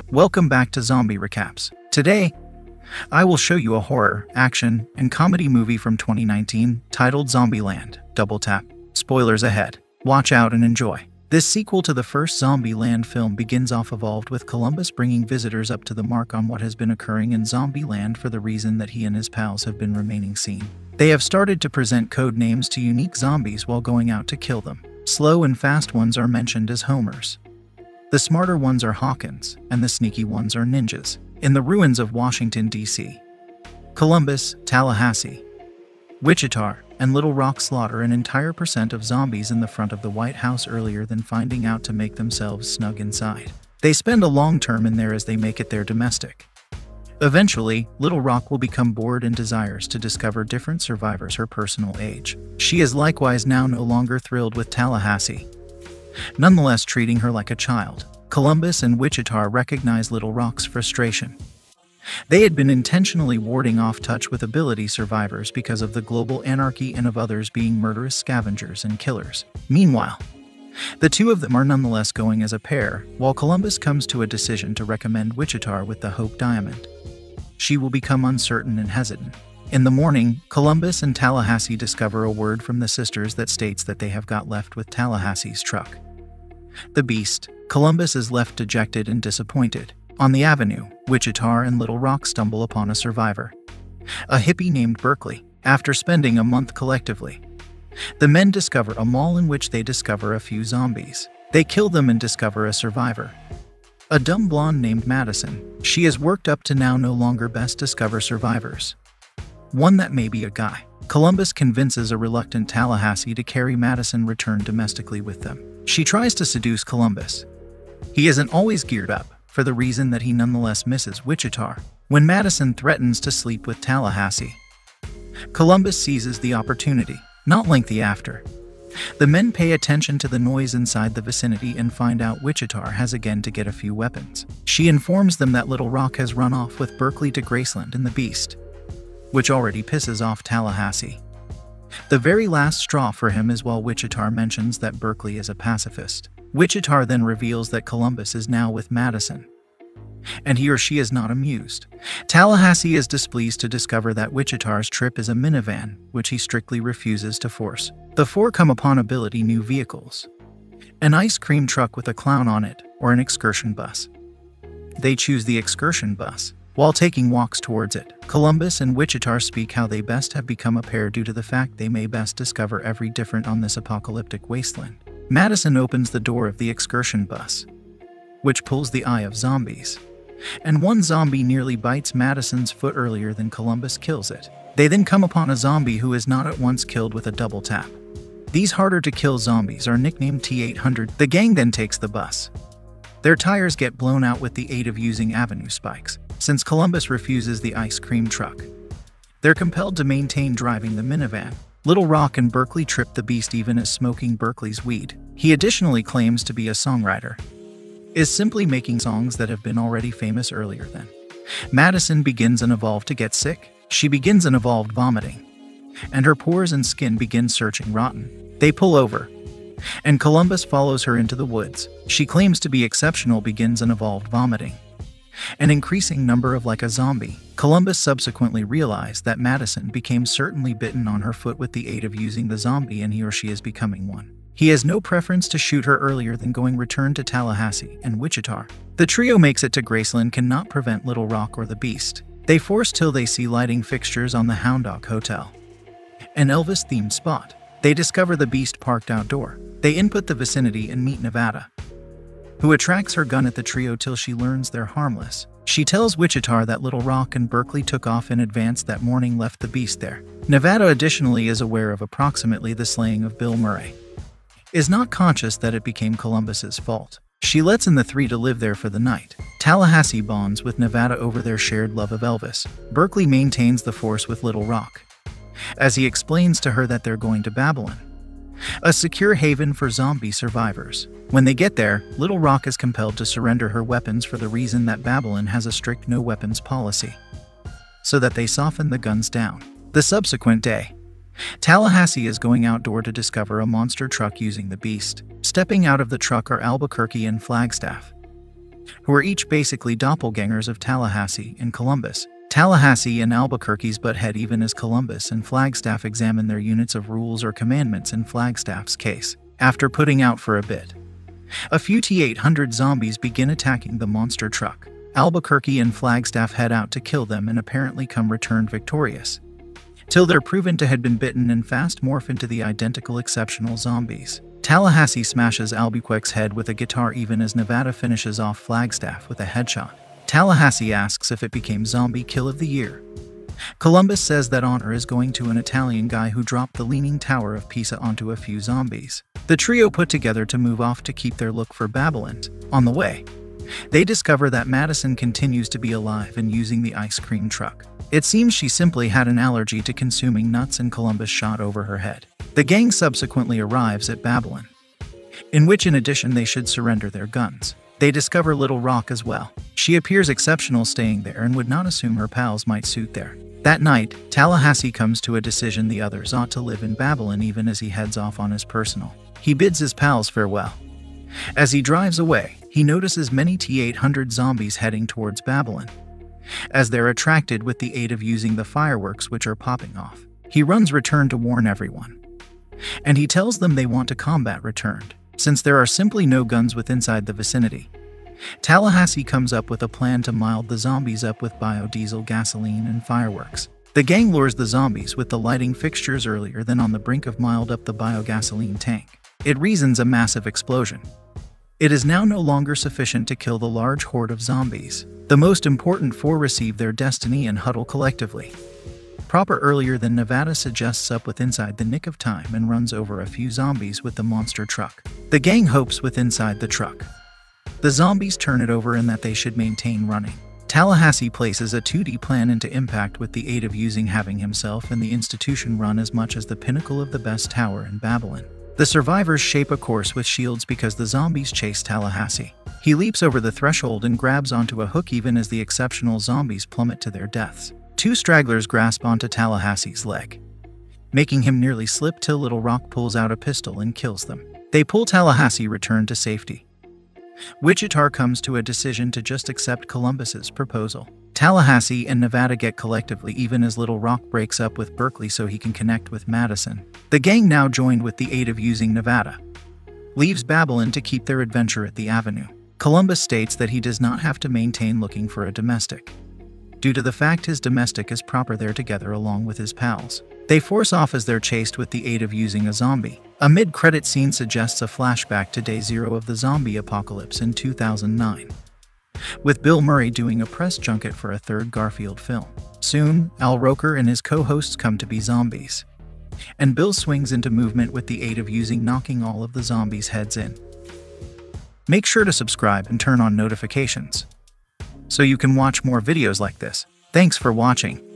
Welcome back to Zombie Recaps. Today, I will show you a horror, action, and comedy movie from 2019 titled Zombieland. Double tap. Spoilers ahead. Watch out and enjoy. This sequel to the first Zombieland film begins off evolved with Columbus bringing visitors up to the mark on what has been occurring in Zombieland for the reason that he and his pals have been remaining seen. They have started to present code names to unique zombies while going out to kill them. Slow and fast ones are mentioned as homers. The smarter ones are Hawkins, and the sneaky ones are ninjas. In the ruins of Washington, D.C., Columbus, Tallahassee, Wichita, and Little Rock slaughter an entire percent of zombies in the front of the White House earlier than finding out to make themselves snug inside. They spend a long term in there as they make it their domestic. Eventually, Little Rock will become bored and desires to discover different survivors her personal age. She is likewise now no longer thrilled with Tallahassee, nonetheless treating her like a child. Columbus and Wichita recognize Little Rock's frustration. They had been intentionally warding off touch with ability survivors because of the global anarchy and of others being murderous scavengers and killers. Meanwhile, the two of them are nonetheless going as a pair, while Columbus comes to a decision to recommend Wichita with the Hope Diamond. She will become uncertain and hesitant. In the morning, Columbus and Tallahassee discover a word from the sisters that states that they have got left with Tallahassee's truck. The Beast. Columbus is left dejected and disappointed. On the avenue, Wichita and Little Rock stumble upon a survivor, a hippie named Berkeley. After spending a month collectively, the men discover a mall in which they discover a few zombies. They kill them and discover a survivor, a dumb blonde named Madison. She is worked up to now no longer best discover survivors, one that may be a guy. Columbus convinces a reluctant Tallahassee to carry Madison return domestically with them. She tries to seduce Columbus. He isn't always geared up, for the reason that he nonetheless misses Wichita. When Madison threatens to sleep with Tallahassee, Columbus seizes the opportunity. Not lengthy after, the men pay attention to the noise inside the vicinity and find out Wichita has again to get a few weapons. She informs them that Little Rock has run off with Berkeley to Graceland and the Beast, which already pisses off Tallahassee. The very last straw for him is while Wichita mentions that Berkeley is a pacifist. Wichita then reveals that Columbus is now with Madison, and he or she is not amused. Tallahassee is displeased to discover that Wichita's trip is a minivan, which he strictly refuses to force. The four come upon ability new vehicles: an ice cream truck with a clown on it, or an excursion bus. They choose the excursion bus. While taking walks towards it, Columbus and Wichita speak how they best have become a pair due to the fact they may best discover every different on this apocalyptic wasteland. Madison opens the door of the excursion bus, which pulls the eye of zombies, and one zombie nearly bites Madison's foot earlier than Columbus kills it. They then come upon a zombie who is not at once killed with a double tap. These harder-to-kill zombies are nicknamed T-800. The gang then takes the bus. Their tires get blown out with the aid of using avenue spikes. Since Columbus refuses the ice cream truck, they're compelled to maintain driving the minivan. Little Rock and Berkeley trip the Beast even as smoking Berkeley's weed. He additionally claims to be a songwriter, is simply making songs that have been already famous earlier than. Madison begins and evolve to get sick. She begins and evolved vomiting, and her pores and skin begin searching rotten. They pull over, and Columbus follows her into the woods. She claims to be exceptional, begins and evolved vomiting an increasing number of like a zombie. Columbus subsequently realized that Madison became certainly bitten on her foot with the aid of using the zombie, and he or she is becoming one. He has no preference to shoot her earlier than going return to Tallahassee and Wichita. The trio makes it to Graceland, cannot prevent Little Rock or the Beast. They force till they see lighting fixtures on the Hound Dog Hotel, an Elvis-themed spot. They discover the Beast parked outdoor. They input the vicinity and meet Nevada, who attracts her gun at the trio till she learns they're harmless. She tells Wichita that Little Rock and Berkeley took off in advance that morning, left the Beast there. Nevada additionally is aware of approximately the slaying of Bill Murray, is not conscious that it became Columbus's fault. She lets in the three to live there for the night. Tallahassee bonds with Nevada over their shared love of Elvis. Berkeley maintains the force with Little Rock, as he explains to her that they're going to Babylon, a secure haven for zombie survivors. When they get there, Little Rock is compelled to surrender her weapons for the reason that Babylon has a strict no-weapons policy, so that they soften the guns down. The subsequent day, Tallahassee is going outdoor to discover a monster truck using the beast. Stepping out of the truck are Albuquerque and Flagstaff, who are each basically doppelgangers of Tallahassee and Columbus. Tallahassee and Albuquerque's butt head even as Columbus and Flagstaff examine their units of rules or commandments in Flagstaff's case. After putting out for a bit, a few T-800 zombies begin attacking the monster truck. Albuquerque and Flagstaff head out to kill them and apparently come returned victorious, till they're proven to have been bitten and fast morph into the identical exceptional zombies. Tallahassee smashes Albuquerque's head with a guitar even as Nevada finishes off Flagstaff with a headshot. Tallahassee asks if it became Zombie Kill of the Year. Columbus says that honor is going to an Italian guy who dropped the Leaning Tower of Pisa onto a few zombies. The trio put together to move off to keep their look for Babylon. On the way, they discover that Madison continues to be alive and using the ice cream truck. It seems she simply had an allergy to consuming nuts and Columbus shot over her head. The gang subsequently arrives at Babylon, in which in addition they should surrender their guns. They discover Little Rock as well. She appears exceptional staying there and would not assume her pals might suit there. That night, Tallahassee comes to a decision the others ought to live in Babylon even as he heads off on his personal. He bids his pals farewell. As he drives away, he notices many T-800 zombies heading towards Babylon, as they're attracted with the aid of using the fireworks which are popping off. He runs Return to warn everyone, and he tells them they want to combat Returned, since there are simply no guns inside the vicinity. Tallahassee comes up with a plan to mild the zombies up with biodiesel, gasoline, and fireworks. The gang lures the zombies with the lighting fixtures earlier than on the brink of mild up the biogasoline tank. It reasons a massive explosion. It is now no longer sufficient to kill the large horde of zombies. The most important four receive their destiny and huddle collectively. Proper earlier than Nevada suggests up with inside the nick of time and runs over a few zombies with the monster truck. The gang hopes with inside the truck the zombies turn it over and that they should maintain running. Tallahassee places a 2D plan into impact with the aid of using having himself and the institution run as much as the pinnacle of the best tower in Babylon. The survivors shape a course with shields because the zombies chase Tallahassee. He leaps over the threshold and grabs onto a hook even as the exceptional zombies plummet to their deaths. Two stragglers grasp onto Tallahassee's leg, making him nearly slip till Little Rock pulls out a pistol and kills them. They pull Tallahassee return to safety. Wichita comes to a decision to just accept Columbus's proposal. Tallahassee and Nevada get collectively even as Little Rock breaks up with Berkeley so he can connect with Madison. The gang, now joined with the aid of using Nevada, leaves Babylon to keep their adventure at the Avenue. Columbus states that he does not have to maintain looking for a domestic, due to the fact his domestic is proper there together along with his pals. They force off as they're chased with the aid of using a zombie. A mid-credit scene suggests a flashback to Day Zero of the zombie apocalypse in 2009, with Bill Murray doing a press junket for a third Garfield film. Soon, Al Roker and his co-hosts come to be zombies, and Bill swings into movement with the aid of knocking all of the zombies' heads in. Make sure to subscribe and turn on notifications so you can watch more videos like this. Thanks for watching.